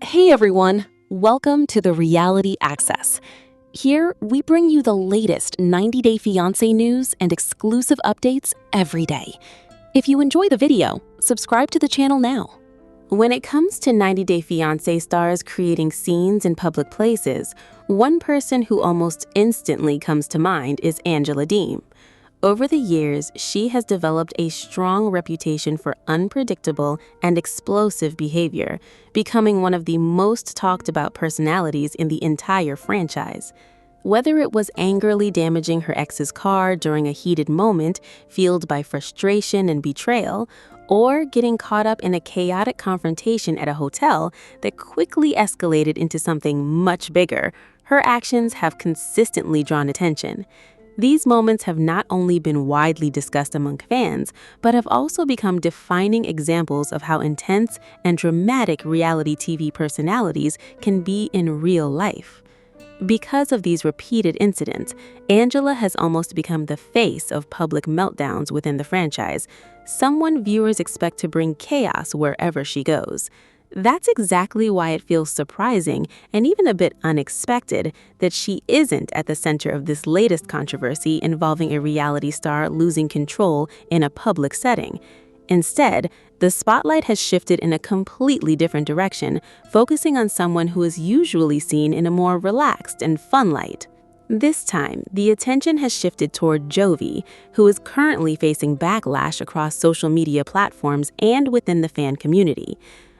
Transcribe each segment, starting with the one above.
Hey everyone, welcome to the Reality Access. Here, we bring you the latest 90-Day Fiancé news and exclusive updates every day. If you enjoy the video, subscribe to the channel now. When it comes to 90-Day Fiancé stars creating scenes in public places, one person who almost instantly comes to mind is Angela Deem. Over the years, she has developed a strong reputation for unpredictable and explosive behavior, becoming one of the most talked about personalities in the entire franchise. Whether it was angrily damaging her ex's car during a heated moment fueled by frustration and betrayal, or getting caught up in a chaotic confrontation at a hotel that quickly escalated into something much bigger, her actions have consistently drawn attention. These moments have not only been widely discussed among fans, but have also become defining examples of how intense and dramatic reality TV personalities can be in real life. Because of these repeated incidents, Angela has almost become the face of public meltdowns within the franchise, someone viewers expect to bring chaos wherever she goes. That's exactly why it feels surprising and even a bit unexpected that she isn't at the center of this latest controversy involving a reality star losing control in a public setting. Instead, the spotlight has shifted in a completely different direction, focusing on someone who is usually seen in a more relaxed and fun light. This time, the attention has shifted toward Jovi, who is currently facing backlash across social media platforms and within the fan community.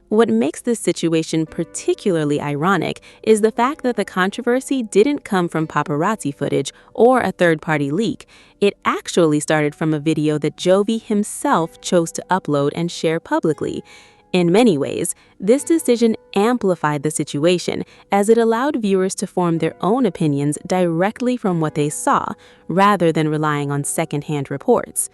What makes this situation particularly ironic is the fact that the controversy didn't come from paparazzi footage or a third-party leak. It actually started from a video that Jovi himself chose to upload and share publicly. In many ways, this decision amplified the situation as it allowed viewers to form their own opinions directly from what they saw, rather than relying on second-hand reports.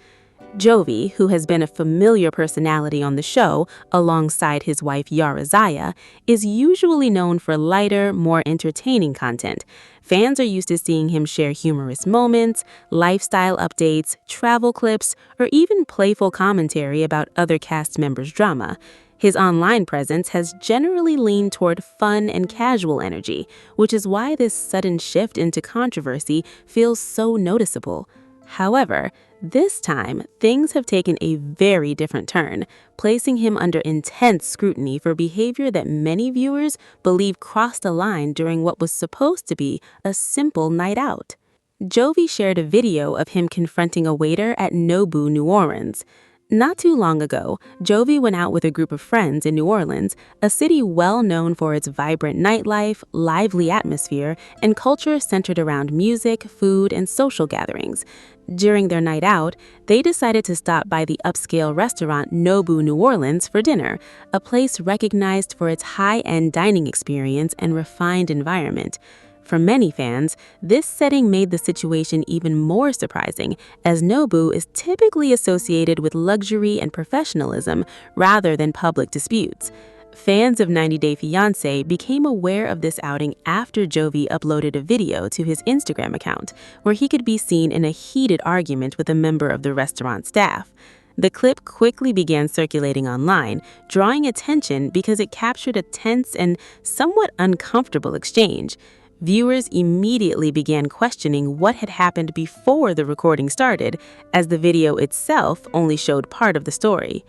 Jovi, who has been a familiar personality on the show alongside his wife Yara Jovi, is usually known for lighter, more entertaining content. Fans are used to seeing him share humorous moments, lifestyle updates, travel clips, or even playful commentary about other cast members' drama. His online presence has generally leaned toward fun and casual energy, which is why this sudden shift into controversy feels so noticeable. However, this time, things have taken a very different turn, placing him under intense scrutiny for behavior that many viewers believe crossed a line during what was supposed to be a simple night out. Jovi shared a video of him confronting a waiter at Nobu, New Orleans. Not too long ago, Jovi went out with a group of friends in New Orleans, a city well known for its vibrant nightlife, lively atmosphere, and culture centered around music, food, and social gatherings. During their night out, they decided to stop by the upscale restaurant Nobu, New Orleans for dinner, a place recognized for its high-end dining experience and refined environment. For many fans, this setting made the situation even more surprising, as Nobu is typically associated with luxury and professionalism rather than public disputes. Fans of 90-Day Fiancé became aware of this outing after Jovi uploaded a video to his Instagram account, where he could be seen in a heated argument with a member of the restaurant staff. The clip quickly began circulating online, drawing attention because it captured a tense and somewhat uncomfortable exchange. Viewers immediately began questioning what had happened before the recording started, as the video itself only showed part of the story.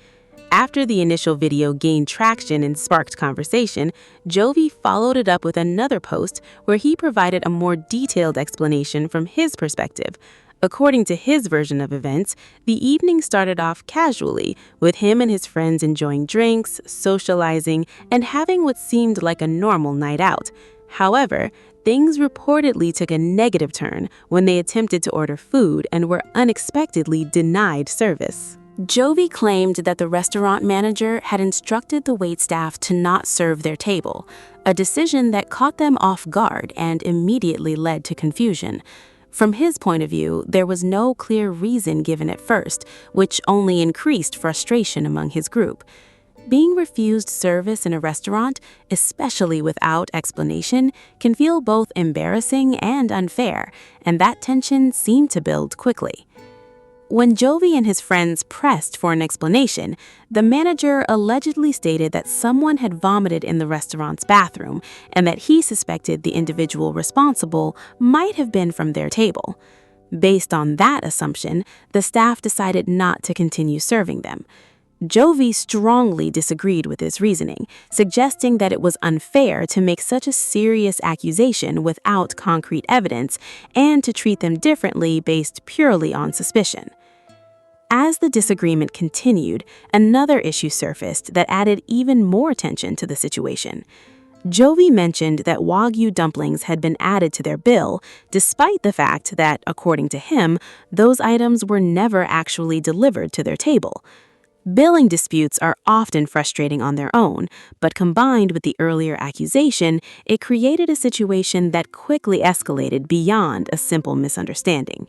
After the initial video gained traction and sparked conversation, Jovi followed it up with another post where he provided a more detailed explanation from his perspective. According to his version of events, the evening started off casually, with him and his friends enjoying drinks, socializing, and having what seemed like a normal night out. However, things reportedly took a negative turn when they attempted to order food and were unexpectedly denied service. Jovi claimed that the restaurant manager had instructed the waitstaff to not serve their table, a decision that caught them off guard and immediately led to confusion. From his point of view, there was no clear reason given at first, which only increased frustration among his group. Being refused service in a restaurant, especially without explanation, can feel both embarrassing and unfair, and that tension seemed to build quickly. When Jovi and his friends pressed for an explanation, the manager allegedly stated that someone had vomited in the restaurant's bathroom and that he suspected the individual responsible might have been from their table. Based on that assumption, the staff decided not to continue serving them. Jovi strongly disagreed with his reasoning, suggesting that it was unfair to make such a serious accusation without concrete evidence and to treat them differently based purely on suspicion. As the disagreement continued, another issue surfaced that added even more tension to the situation. Jovi mentioned that Wagyu dumplings had been added to their bill, despite the fact that, according to him, those items were never actually delivered to their table. Billing disputes are often frustrating on their own, but combined with the earlier accusation, it created a situation that quickly escalated beyond a simple misunderstanding.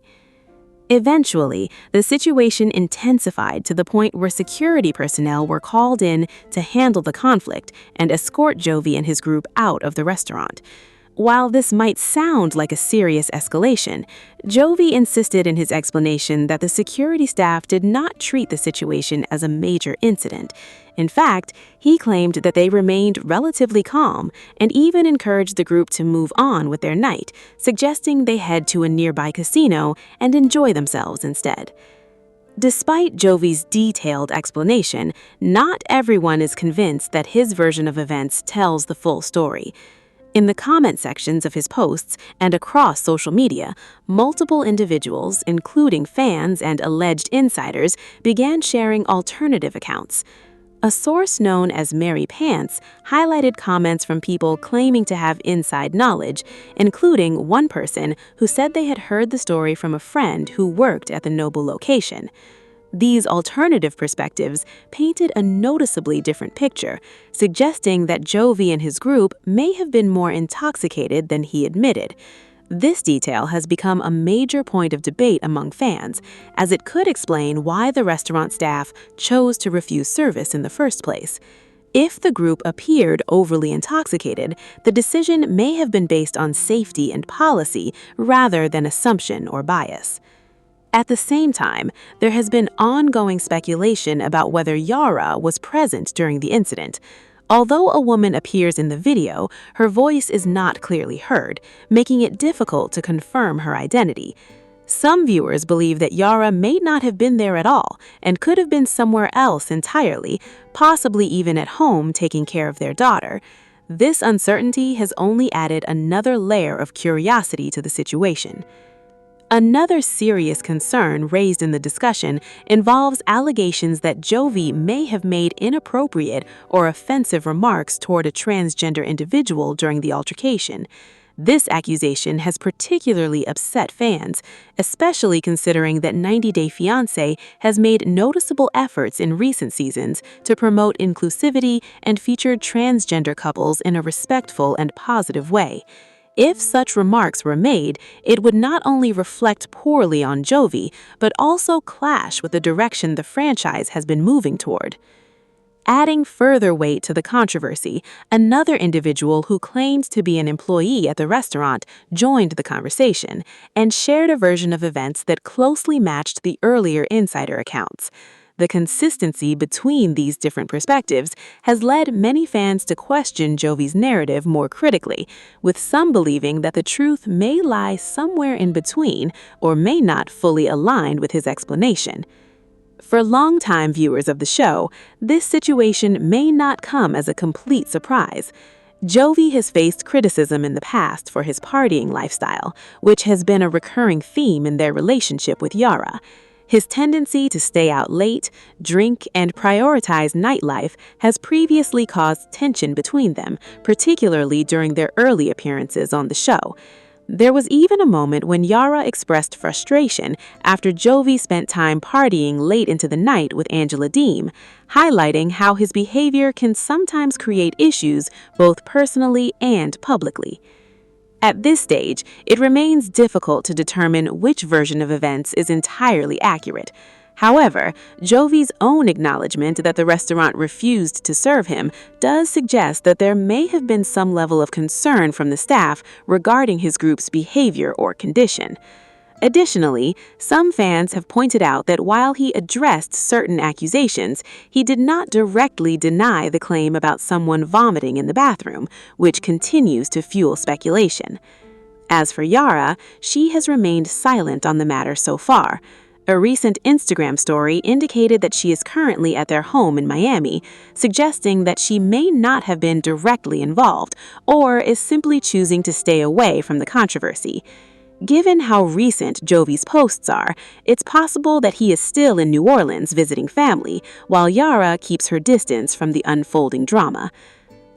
Eventually, the situation intensified to the point where security personnel were called in to handle the conflict and escort Jovi and his group out of the restaurant. While this might sound like a serious escalation, Jovi insisted in his explanation that the security staff did not treat the situation as a major incident. In fact, he claimed that they remained relatively calm and even encouraged the group to move on with their night, suggesting they head to a nearby casino and enjoy themselves instead. Despite Jovi's detailed explanation, not everyone is convinced that his version of events tells the full story. In the comment sections of his posts and across social media, multiple individuals, including fans and alleged insiders, began sharing alternative accounts. A source known as Mary Pants highlighted comments from people claiming to have inside knowledge, including one person who said they had heard the story from a friend who worked at the Noble location. These alternative perspectives painted a noticeably different picture, suggesting that Jovi and his group may have been more intoxicated than he admitted. This detail has become a major point of debate among fans, as it could explain why the restaurant staff chose to refuse service in the first place. If the group appeared overly intoxicated, the decision may have been based on safety and policy rather than assumption or bias. At the same time, there has been ongoing speculation about whether Yara was present during the incident. Although a woman appears in the video, her voice is not clearly heard, making it difficult to confirm her identity. Some viewers believe that Yara may not have been there at all and could have been somewhere else entirely, possibly even at home taking care of their daughter. This uncertainty has only added another layer of curiosity to the situation. Another serious concern raised in the discussion involves allegations that Jovi may have made inappropriate or offensive remarks toward a transgender individual during the altercation. This accusation has particularly upset fans, especially considering that 90 Day Fiancé has made noticeable efforts in recent seasons to promote inclusivity and feature transgender couples in a respectful and positive way. If such remarks were made, it would not only reflect poorly on Jovi, but also clash with the direction the franchise has been moving toward. Adding further weight to the controversy, another individual who claimed to be an employee at the restaurant joined the conversation and shared a version of events that closely matched the earlier insider accounts. The consistency between these different perspectives has led many fans to question Jovi's narrative more critically, with some believing that the truth may lie somewhere in between or may not fully align with his explanation. For longtime viewers of the show, this situation may not come as a complete surprise. Jovi has faced criticism in the past for his partying lifestyle, which has been a recurring theme in their relationship with Yara. His tendency to stay out late, drink, and prioritize nightlife has previously caused tension between them, particularly during their early appearances on the show. There was even a moment when Yara expressed frustration after Jovi spent time partying late into the night with Angela Deem, highlighting how his behavior can sometimes create issues both personally and publicly. At this stage, it remains difficult to determine which version of events is entirely accurate. However, Jovi's own acknowledgement that the restaurant refused to serve him does suggest that there may have been some level of concern from the staff regarding his group's behavior or condition. Additionally, some fans have pointed out that while he addressed certain accusations, he did not directly deny the claim about someone vomiting in the bathroom, which continues to fuel speculation. As for Yara, she has remained silent on the matter so far. A recent Instagram story indicated that she is currently at their home in Miami, suggesting that she may not have been directly involved or is simply choosing to stay away from the controversy. Given how recent Jovi's posts are, it's possible that he is still in New Orleans visiting family, while Yara keeps her distance from the unfolding drama.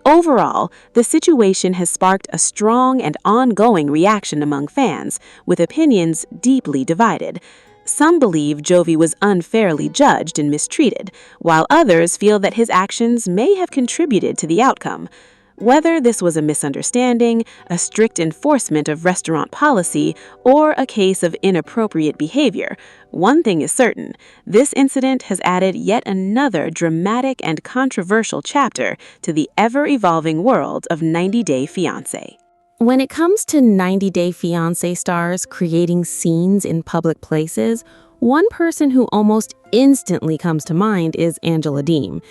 Overall, the situation has sparked a strong and ongoing reaction among fans, with opinions deeply divided. Some believe Jovi was unfairly judged and mistreated, while others feel that his actions may have contributed to the outcome. Whether this was a misunderstanding, a strict enforcement of restaurant policy, or a case of inappropriate behavior, one thing is certain: this incident has added yet another dramatic and controversial chapter to the ever-evolving world of 90 Day Fiancé. When it comes to 90 Day Fiancé stars creating scenes in public places, one person who almost instantly comes to mind is Angela Deem.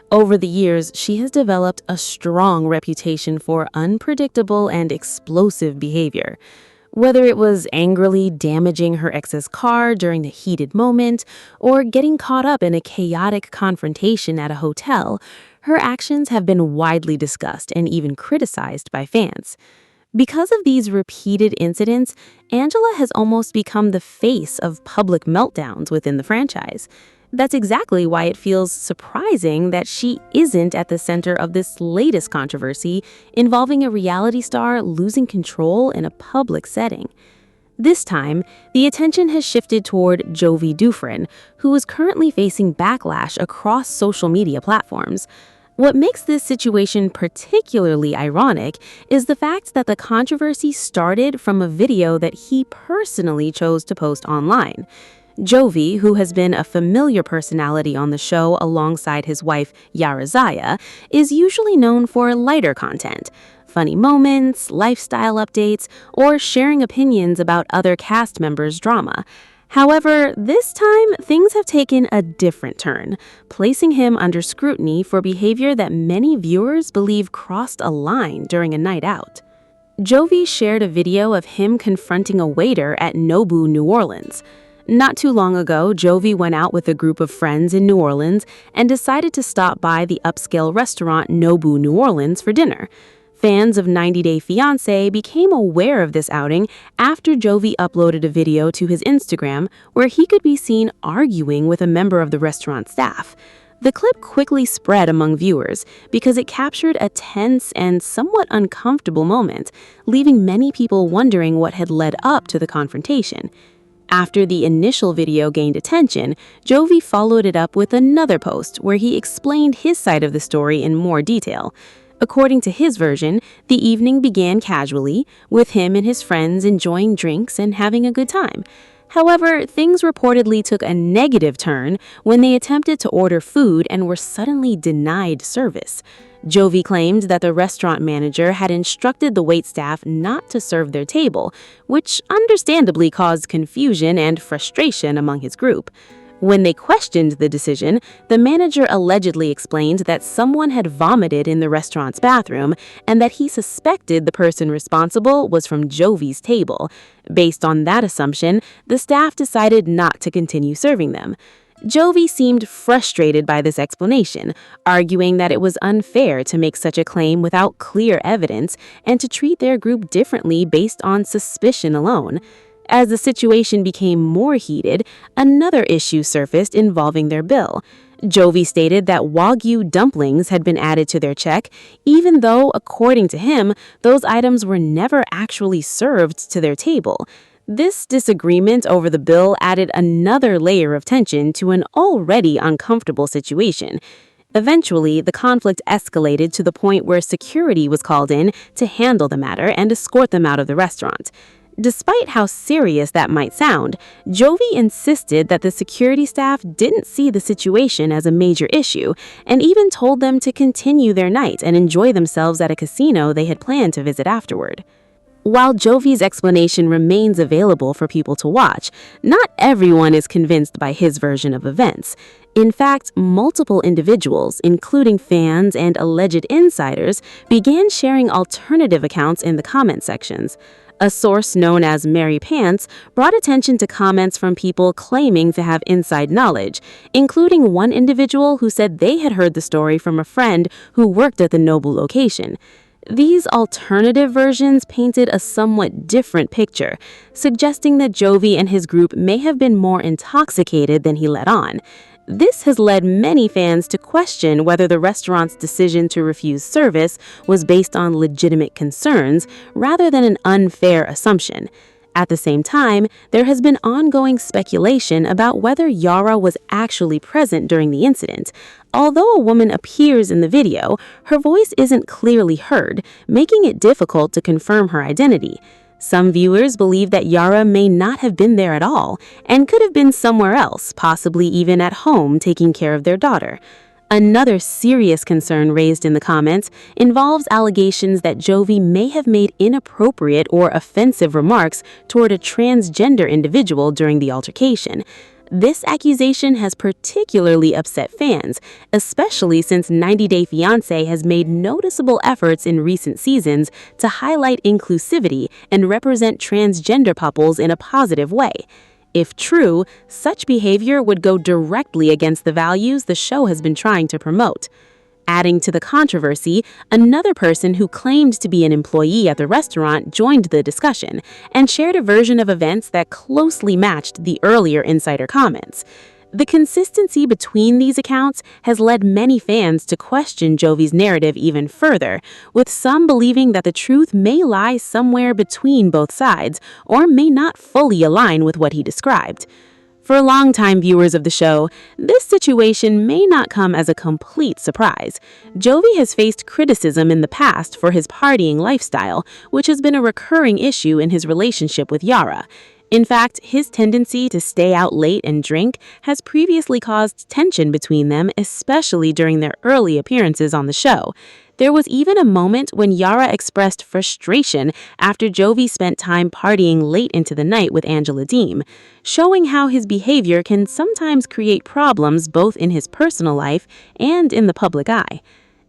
Over the years, she has developed a strong reputation for unpredictable and explosive behavior. Whether it was angrily damaging her ex's car during a heated moment or getting caught up in a chaotic confrontation at a hotel, her actions have been widely discussed and even criticized by fans. Because of these repeated incidents, Angela has almost become the face of public meltdowns within the franchise. That's exactly why it feels surprising that she isn't at the center of this latest controversy involving a reality star losing control in a public setting. This time, the attention has shifted toward Jovi Dufren, who is currently facing backlash across social media platforms. What makes this situation particularly ironic is the fact that the controversy started from a video that he personally chose to post online. Jovi, who has been a familiar personality on the show alongside his wife Yara Jovi, is usually known for lighter content, funny moments, lifestyle updates, or sharing opinions about other cast members' drama. However, this time, things have taken a different turn, placing him under scrutiny for behavior that many viewers believe crossed a line during a night out. Jovi shared a video of him confronting a waiter at Nobu, New Orleans. Not too long ago, Jovi went out with a group of friends in New Orleans and decided to stop by the upscale restaurant Nobu, New Orleans for dinner. Fans of 90 Day Fiancé became aware of this outing after Jovi uploaded a video to his Instagram where he could be seen arguing with a member of the restaurant staff. The clip quickly spread among viewers because it captured a tense and somewhat uncomfortable moment, leaving many people wondering what had led up to the confrontation. After the initial video gained attention, Jovi followed it up with another post where he explained his side of the story in more detail. According to his version, the evening began casually, with him and his friends enjoying drinks and having a good time. However, things reportedly took a negative turn when they attempted to order food and were suddenly denied service. Jovi claimed that the restaurant manager had instructed the waitstaff not to serve their table, which understandably caused confusion and frustration among his group. When they questioned the decision, the manager allegedly explained that someone had vomited in the restaurant's bathroom and that he suspected the person responsible was from Jovi's table. Based on that assumption, the staff decided not to continue serving them. Jovi seemed frustrated by this explanation, arguing that it was unfair to make such a claim without clear evidence and to treat their group differently based on suspicion alone. As the situation became more heated, another issue surfaced involving their bill. Jovi stated that Wagyu dumplings had been added to their check, even though, according to him, those items were never actually served to their table. This disagreement over the bill added another layer of tension to an already uncomfortable situation. Eventually, the conflict escalated to the point where security was called in to handle the matter and escort them out of the restaurant. Despite how serious that might sound, Jovi insisted that the security staff didn't see the situation as a major issue and even told them to continue their night and enjoy themselves at a casino they had planned to visit afterward. While Jovi's explanation remains available for people to watch, not everyone is convinced by his version of events. In fact, multiple individuals, including fans and alleged insiders, began sharing alternative accounts in the comment sections. A source known as Mary Pants brought attention to comments from people claiming to have inside knowledge, including one individual who said they had heard the story from a friend who worked at the Noble location. These alternative versions painted a somewhat different picture, suggesting that Jovi and his group may have been more intoxicated than he let on. This has led many fans to question whether the restaurant's decision to refuse service was based on legitimate concerns rather than an unfair assumption. At the same time, there has been ongoing speculation about whether Yara was actually present during the incident. Although a woman appears in the video, her voice isn't clearly heard, making it difficult to confirm her identity. Some viewers believe that Yara may not have been there at all and could have been somewhere else, possibly even at home taking care of their daughter. Another serious concern raised in the comments involves allegations that Jovi may have made inappropriate or offensive remarks toward a transgender individual during the altercation. This accusation has particularly upset fans, especially since 90 Day Fiancé has made noticeable efforts in recent seasons to highlight inclusivity and represent transgender couples in a positive way. If true, such behavior would go directly against the values the show has been trying to promote. Adding to the controversy, another person who claimed to be an employee at the restaurant joined the discussion and shared a version of events that closely matched the earlier insider comments. The consistency between these accounts has led many fans to question Jovi's narrative even further, with some believing that the truth may lie somewhere between both sides or may not fully align with what he described. For longtime viewers of the show, this situation may not come as a complete surprise. Jovi has faced criticism in the past for his partying lifestyle, which has been a recurring issue in his relationship with Yara. In fact, his tendency to stay out late and drink has previously caused tension between them, especially during their early appearances on the show. There was even a moment when Yara expressed frustration after Jovi spent time partying late into the night with Angela Deem, showing how his behavior can sometimes create problems both in his personal life and in the public eye.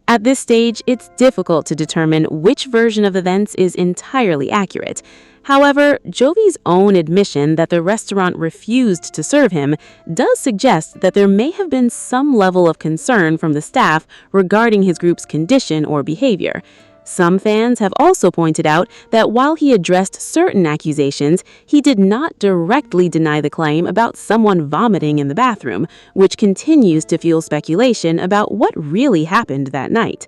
At this stage, it's difficult to determine which version of events is entirely accurate. However, Jovi's own admission that the restaurant refused to serve him does suggest that there may have been some level of concern from the staff regarding his group's condition or behavior. Some fans have also pointed out that while he addressed certain accusations, he did not directly deny the claim about someone vomiting in the bathroom, which continues to fuel speculation about what really happened that night.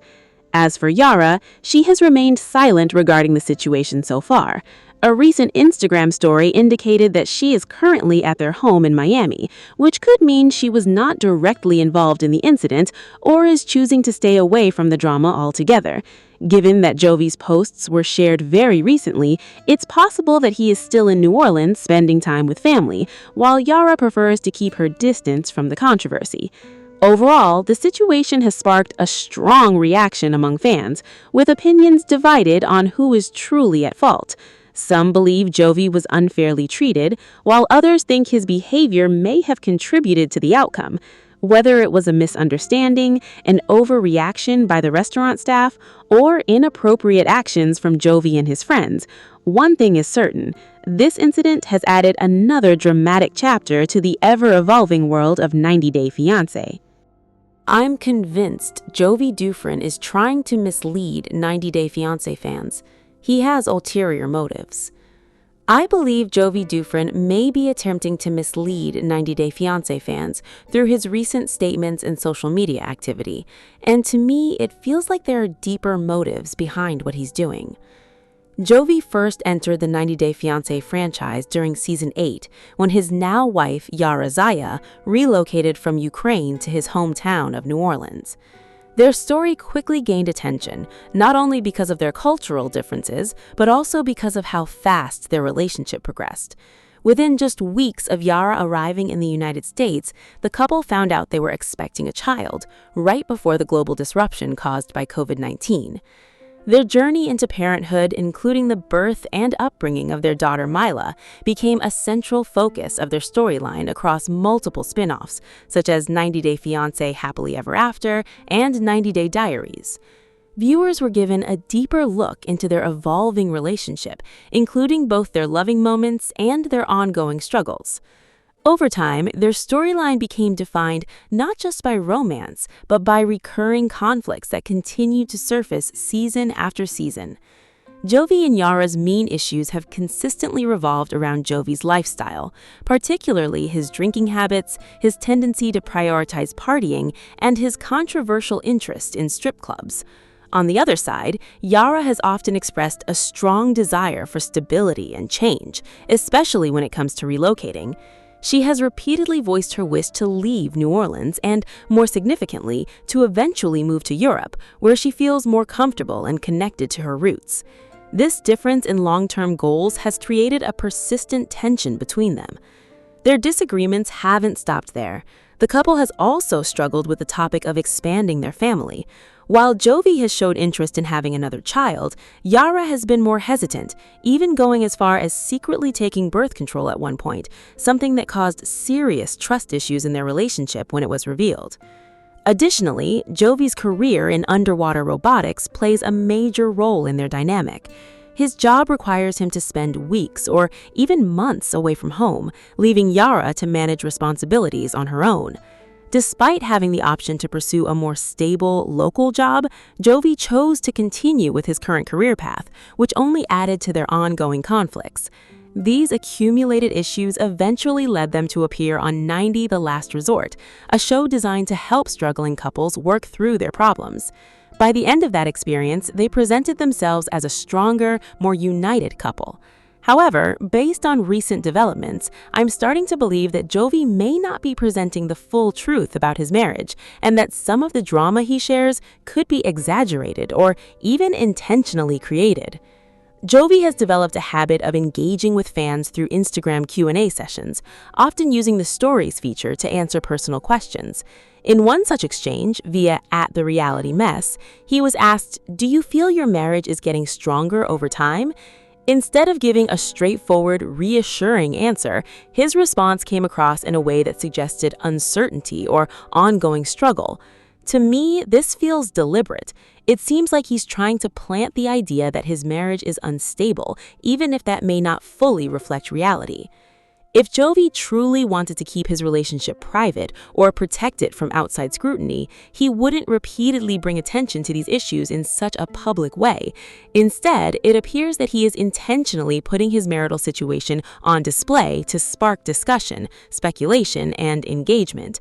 As for Yara, she has remained silent regarding the situation so far. A recent Instagram story indicated that she is currently at their home in Miami, which could mean she was not directly involved in the incident or is choosing to stay away from the drama altogether. Given that Jovi's posts were shared very recently, it's possible that he is still in New Orleans spending time with family, while Yara prefers to keep her distance from the controversy. Overall, the situation has sparked a strong reaction among fans, with opinions divided on who is truly at fault. Some believe Jovi was unfairly treated, while others think his behavior may have contributed to the outcome. Whether it was a misunderstanding, an overreaction by the restaurant staff, or inappropriate actions from Jovi and his friends, one thing is certain: this incident has added another dramatic chapter to the ever-evolving world of 90 Day Fiancé. I'm convinced Jovi Dufren is trying to mislead 90 Day Fiancé fans. He has ulterior motives. I believe Jovi Dufren may be attempting to mislead 90 Day Fiancé fans through his recent statements and social media activity, and to me, it feels like there are deeper motives behind what he's doing. Jovi first entered the 90 Day Fiancé franchise during Season 8, when his now wife, Yara Jovi, relocated from Ukraine to his hometown of New Orleans. Their story quickly gained attention, not only because of their cultural differences, but also because of how fast their relationship progressed. Within just weeks of Yara arriving in the United States, the couple found out they were expecting a child, right before the global disruption caused by COVID-19. Their journey into parenthood, including the birth and upbringing of their daughter Mila, became a central focus of their storyline across multiple spin-offs, such as 90 Day Fiancé Happily Ever After and 90 Day Diaries. Viewers were given a deeper look into their evolving relationship, including both their loving moments and their ongoing struggles. Over time, their storyline became defined not just by romance, but by recurring conflicts that continued to surface season after season. Jovi and Yara's main issues have consistently revolved around Jovi's lifestyle, particularly his drinking habits, his tendency to prioritize partying, and his controversial interest in strip clubs. On the other side, Yara has often expressed a strong desire for stability and change, especially when it comes to relocating. She has repeatedly voiced her wish to leave New Orleans and, more significantly, to eventually move to Europe, where she feels more comfortable and connected to her roots. This difference in long-term goals has created a persistent tension between them. Their disagreements haven't stopped there. The couple has also struggled with the topic of expanding their family. While Jovi has showed interest in having another child, Yara has been more hesitant, even going as far as secretly taking birth control at one point, something that caused serious trust issues in their relationship when it was revealed. Additionally, Jovi's career in underwater robotics plays a major role in their dynamic. His job requires him to spend weeks or even months away from home, leaving Yara to manage responsibilities on her own. Despite having the option to pursue a more stable, local job, Jovi chose to continue with his current career path, which only added to their ongoing conflicts. These accumulated issues eventually led them to appear on 90 The Last Resort, a show designed to help struggling couples work through their problems. By the end of that experience, they presented themselves as a stronger, more united couple. However, based on recent developments, I'm starting to believe that Jovi may not be presenting the full truth about his marriage, and that some of the drama he shares could be exaggerated or even intentionally created. Jovi has developed a habit of engaging with fans through Instagram Q&A sessions, often using the Stories feature to answer personal questions. In one such exchange, via @TheRealityMess, he was asked, "Do you feel your marriage is getting stronger over time?" Instead of giving a straightforward, reassuring answer, his response came across in a way that suggested uncertainty or ongoing struggle. To me, this feels deliberate. It seems like he's trying to plant the idea that his marriage is unstable, even if that may not fully reflect reality. If Jovi truly wanted to keep his relationship private or protect it from outside scrutiny, he wouldn't repeatedly bring attention to these issues in such a public way. Instead, it appears that he is intentionally putting his marital situation on display to spark discussion, speculation, and engagement.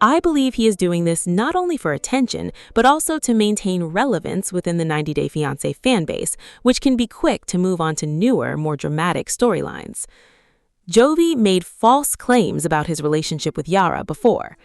I believe he is doing this not only for attention, but also to maintain relevance within the 90 Day Fiancé fanbase, which can be quick to move on to newer, more dramatic storylines. Jovi made false claims about his relationship with Yara before.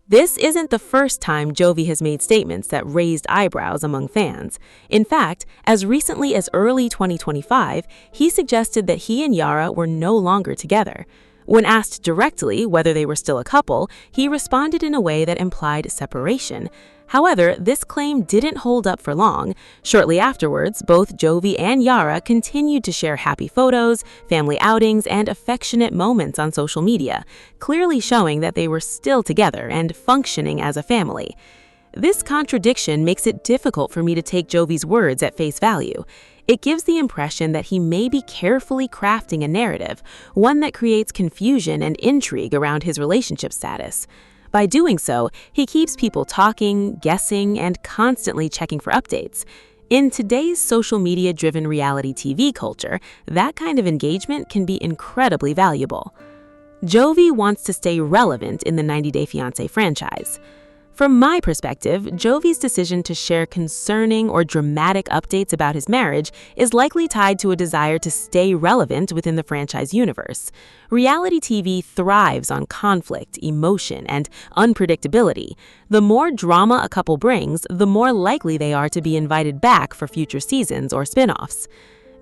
This isn't the first time Jovi has made statements that raised eyebrows among fans. In fact, as recently as early 2025, he suggested that he and Yara were no longer together. When asked directly whether they were still a couple, he responded in a way that implied separation. However, this claim didn't hold up for long. Shortly afterwards, both Jovi and Yara continued to share happy photos, family outings, and affectionate moments on social media, clearly showing that they were still together and functioning as a family. This contradiction makes it difficult for me to take Jovi's words at face value. It gives the impression that he may be carefully crafting a narrative, one that creates confusion and intrigue around his relationship status. By doing so, he keeps people talking, guessing, and constantly checking for updates. In today's social media-driven reality TV culture, that kind of engagement can be incredibly valuable. Jovi wants to stay relevant in the 90 Day Fiancé franchise. From my perspective, Jovi's decision to share concerning or dramatic updates about his marriage is likely tied to a desire to stay relevant within the franchise universe. Reality TV thrives on conflict, emotion, and unpredictability. The more drama a couple brings, the more likely they are to be invited back for future seasons or spin-offs.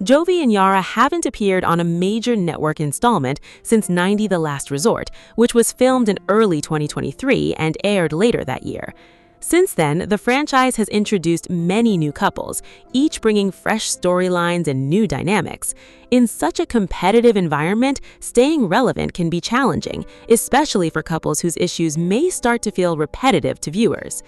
Jovi and Yara haven't appeared on a major network installment since 90 The Last Resort, which was filmed in early 2023 and aired later that year. Since then, the franchise has introduced many new couples, each bringing fresh storylines and new dynamics. In such a competitive environment, staying relevant can be challenging, especially for couples whose issues may start to feel repetitive to viewers.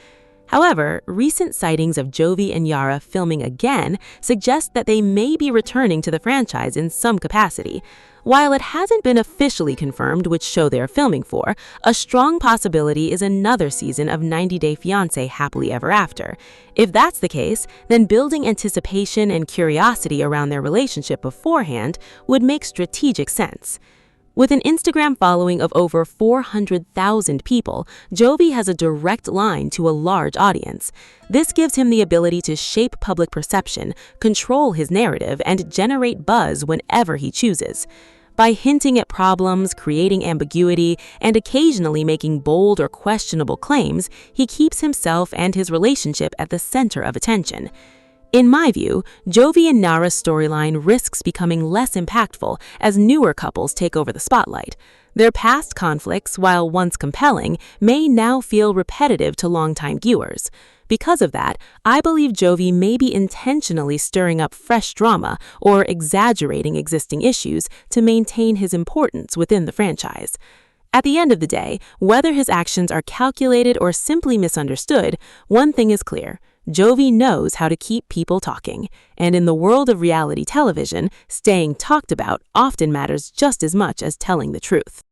However, recent sightings of Jovi and Yara filming again suggest that they may be returning to the franchise in some capacity. While it hasn't been officially confirmed which show they are filming for, a strong possibility is another season of 90 Day Fiancé Happily Ever After. If that's the case, then building anticipation and curiosity around their relationship beforehand would make strategic sense. With an Instagram following of over 400,000 people, Jovi has a direct line to a large audience. This gives him the ability to shape public perception, control his narrative, and generate buzz whenever he chooses. By hinting at problems, creating ambiguity, and occasionally making bold or questionable claims, he keeps himself and his relationship at the center of attention. In my view, Jovi and Yara's storyline risks becoming less impactful as newer couples take over the spotlight. Their past conflicts, while once compelling, may now feel repetitive to longtime viewers. Because of that, I believe Jovi may be intentionally stirring up fresh drama or exaggerating existing issues to maintain his importance within the franchise. At the end of the day, whether his actions are calculated or simply misunderstood, one thing is clear. Jovi knows how to keep people talking, and in the world of reality television, staying talked about often matters just as much as telling the truth.